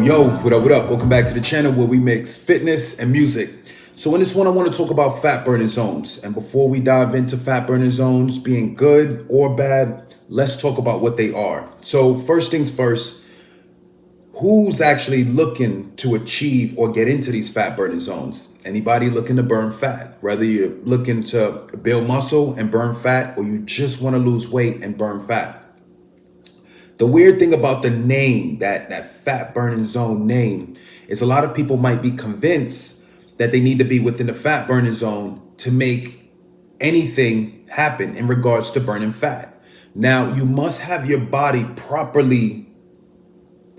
Yo, what up? Welcome back to the channel where we mix fitness and music. So in this one, I want to talk about fat burning zones. And before we dive into fat burning zones being good or bad, let's talk about what they are. So first things first, who's actually looking to achieve or get into these fat burning zones? Anybody looking to burn fat, whether you're looking to build muscle and burn fat, or you just want to lose weight and burn fat. The weird thing about the name, that fat burning zone name, is a lot of people might be convinced that they need to be within the fat burning zone to make anything happen in regards to burning fat. Now, you must have your body properly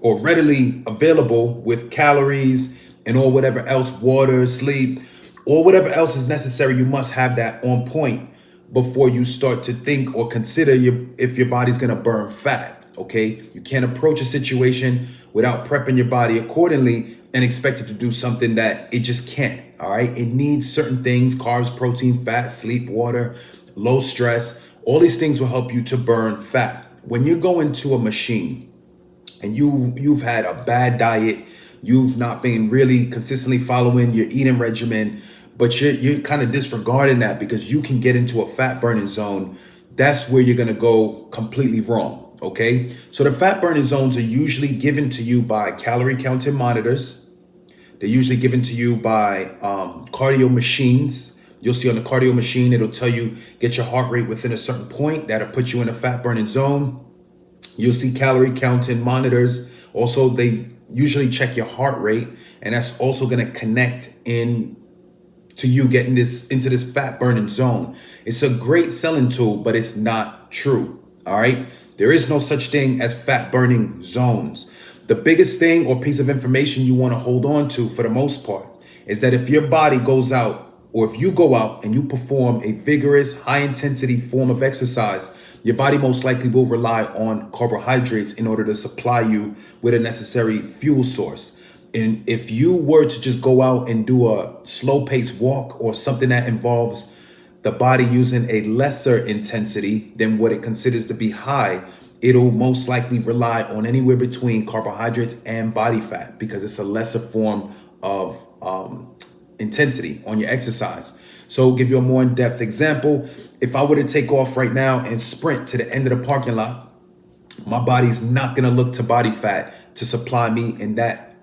or readily available with calories and or whatever else, water, sleep, or whatever else is necessary. You must have that on point before you start to think or consider if your body's gonna burn fat. Okay, you can't approach a situation without prepping your body accordingly and expect it to do something that it just can't. All right, it needs certain things: carbs, protein, fat, sleep, water, low stress. All these things will help you to burn fat. When you go into a machine and you've had a bad diet, you've not been really consistently following your eating regimen, but you're kind of disregarding that because you can get into a fat burning zone. That's where you're gonna go completely wrong. Okay, so the fat burning zones are usually given to you by calorie counting monitors. They're usually given to you by cardio machines. You'll see on the cardio machine, it'll tell you get your heart rate within a certain point. That'll put you in a fat burning zone. You'll see calorie counting monitors. Also, they usually check your heart rate, and that's also going to connect in to you getting into this fat burning zone. It's a great selling tool, but it's not true. All right. There is no such thing as fat burning zones. The biggest thing or piece of information you want to hold on to for the most part is that if your body goes out, or if you go out and you perform a vigorous, high intensity form of exercise, your body most likely will rely on carbohydrates in order to supply you with a necessary fuel source. And if you were to just go out and do a slow paced walk or something that involves the body using a lesser intensity than what it considers to be high, it'll most likely rely on anywhere between carbohydrates and body fat because it's a lesser form of intensity on your exercise. So I'll give you a more in-depth example. If I were to take off right now and sprint to the end of the parking lot, my body's not gonna look to body fat to supply me in that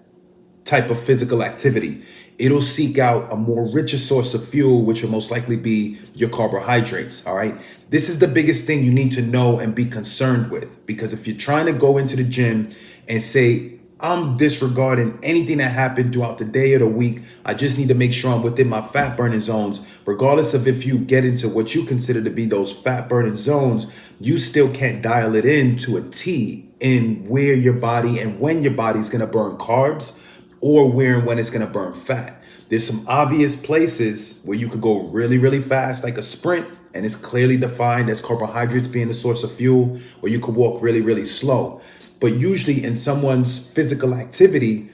type of physical activity. It'll seek out a more richer source of fuel, which will most likely be your carbohydrates. All right. This is the biggest thing you need to know and be concerned with, because if you're trying to go into the gym and say, I'm disregarding anything that happened throughout the day or the week, I just need to make sure I'm within my fat burning zones, regardless of if you get into what you consider to be those fat burning zones, you still can't dial it in to a T in where your body and when your body's going to burn carbs, or where and when it's going to burn fat. There's some obvious places where you could go really, really fast, like a sprint, and it's clearly defined as carbohydrates being the source of fuel, or you could walk really, really slow. But usually in someone's physical activity,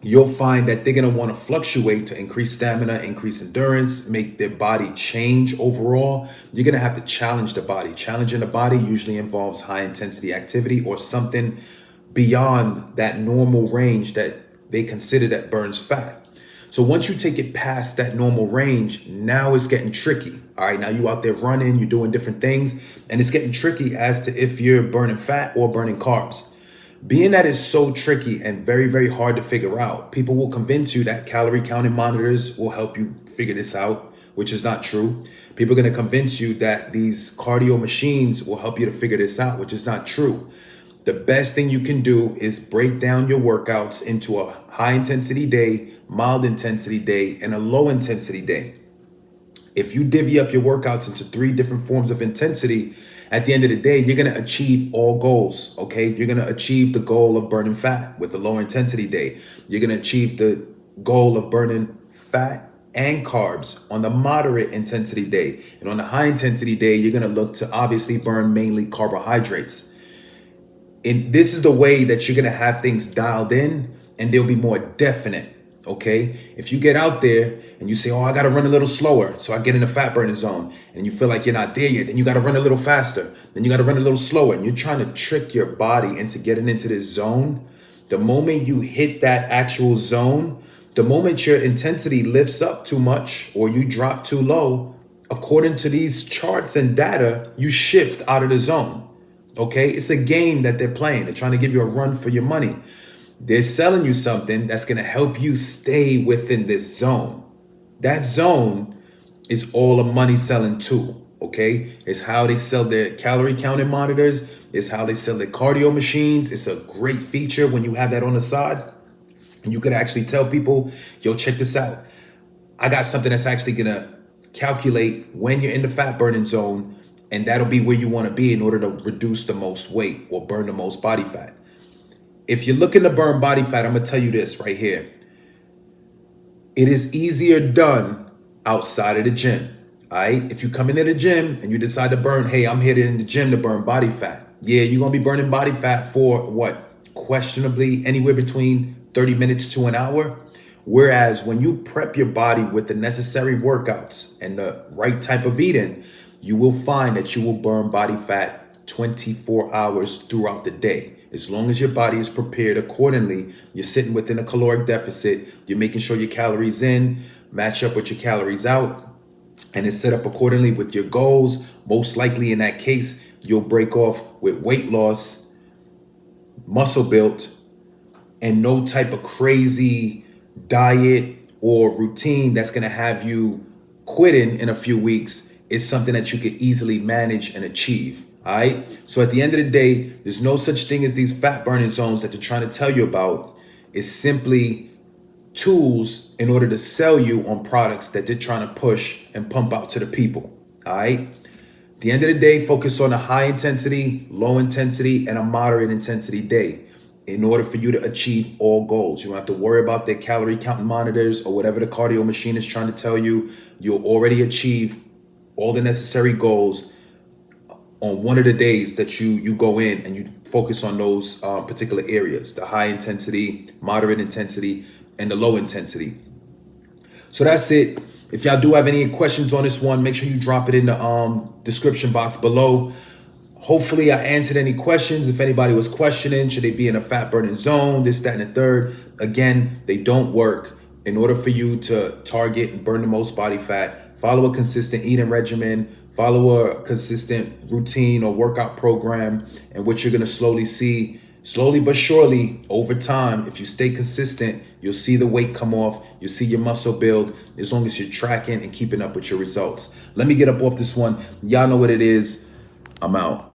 you'll find that they're going to want to fluctuate to increase stamina, increase endurance, make their body change overall. You're going to have to challenge the body. Challenging the body usually involves high intensity activity or something beyond that normal range that they consider that burns fat. So once you take it past that normal range, now it's getting tricky. All right, now you out there running, you're doing different things, and it's getting tricky as to if you're burning fat or burning carbs. Being that it's so tricky and very, very hard to figure out, people will convince you that calorie counting monitors will help you figure this out, which is not true. People are going to convince you that these cardio machines will help you to figure this out, which is not true. The best thing you can do is break down your workouts into a high intensity day, mild intensity day, and a low intensity day. If you divvy up your workouts into 3 different forms of intensity, at the end of the day, you're going to achieve all goals. Okay. You're going to achieve the goal of burning fat with the lower intensity day. You're going to achieve the goal of burning fat and carbs on the moderate intensity day. And on the high intensity day, you're going to look to obviously burn mainly carbohydrates. And this is the way that you're going to have things dialed in, and they'll be more definite. Okay. If you get out there and you say, oh, I got to run a little slower, so I get in the fat burning zone, and you feel like you're not there yet, then you got to run a little faster. Then you got to run a little slower, and you're trying to trick your body into getting into this zone. The moment you hit that actual zone, the moment your intensity lifts up too much or you drop too low, according to these charts and data, you shift out of the zone. Okay, it's a game that they're playing. They're trying to give you a run for your money. They're selling you something that's going to help you stay within this zone. That zone is all a money selling tool. Okay, it's how they sell their calorie counting monitors. It's how they sell their cardio machines. It's a great feature when you have that on the side, and you could actually tell people, yo, check this out. I got something that's actually gonna calculate when you're in the fat burning zone, and that'll be where you want to be in order to reduce the most weight or burn the most body fat. If you're looking to burn body fat, I'm gonna tell you this right here. It is easier done outside of the gym. All right. If you come into the gym and you decide to burn, hey, I'm here in the gym to burn body fat. Yeah, you're going to be burning body fat for what? Questionably anywhere between 30 minutes to an hour. Whereas when you prep your body with the necessary workouts and the right type of eating, you will find that you will burn body fat 24 hours throughout the day. As long as your body is prepared accordingly, you're sitting within a caloric deficit, you're making sure your calories in match up with your calories out, and it's set up accordingly with your goals. Most likely in that case, you'll break off with weight loss, muscle build, and no type of crazy diet or routine that's going to have you quitting in a few weeks. Is something that you could easily manage and achieve. All right. So at the end of the day, there's no such thing as these fat burning zones that they're trying to tell you about. It's simply tools in order to sell you on products that they're trying to push and pump out to the people. All right. At the end of the day, focus on a high intensity, low intensity, and a moderate intensity day in order for you to achieve all goals. You don't have to worry about their calorie counting monitors or whatever the cardio machine is trying to tell you. You'll already achieve all the necessary goals on one of the days that you go in and you focus on those particular areas, the high intensity, moderate intensity, and the low intensity. So that's it. If y'all do have any questions on this one, make sure you drop it in the description box below. Hopefully I answered any questions. If anybody was questioning, should they be in a fat burning zone, this, that, and the third? Again, they don't work. In order for you to target and burn the most body fat, follow a consistent eating regimen, follow a consistent routine or workout program, and what you're going to slowly but surely over time, if you stay consistent, you'll see the weight come off, you'll see your muscle build, as long as you're tracking and keeping up with your results. Let me get up off this one. Y'all know what it is. I'm out.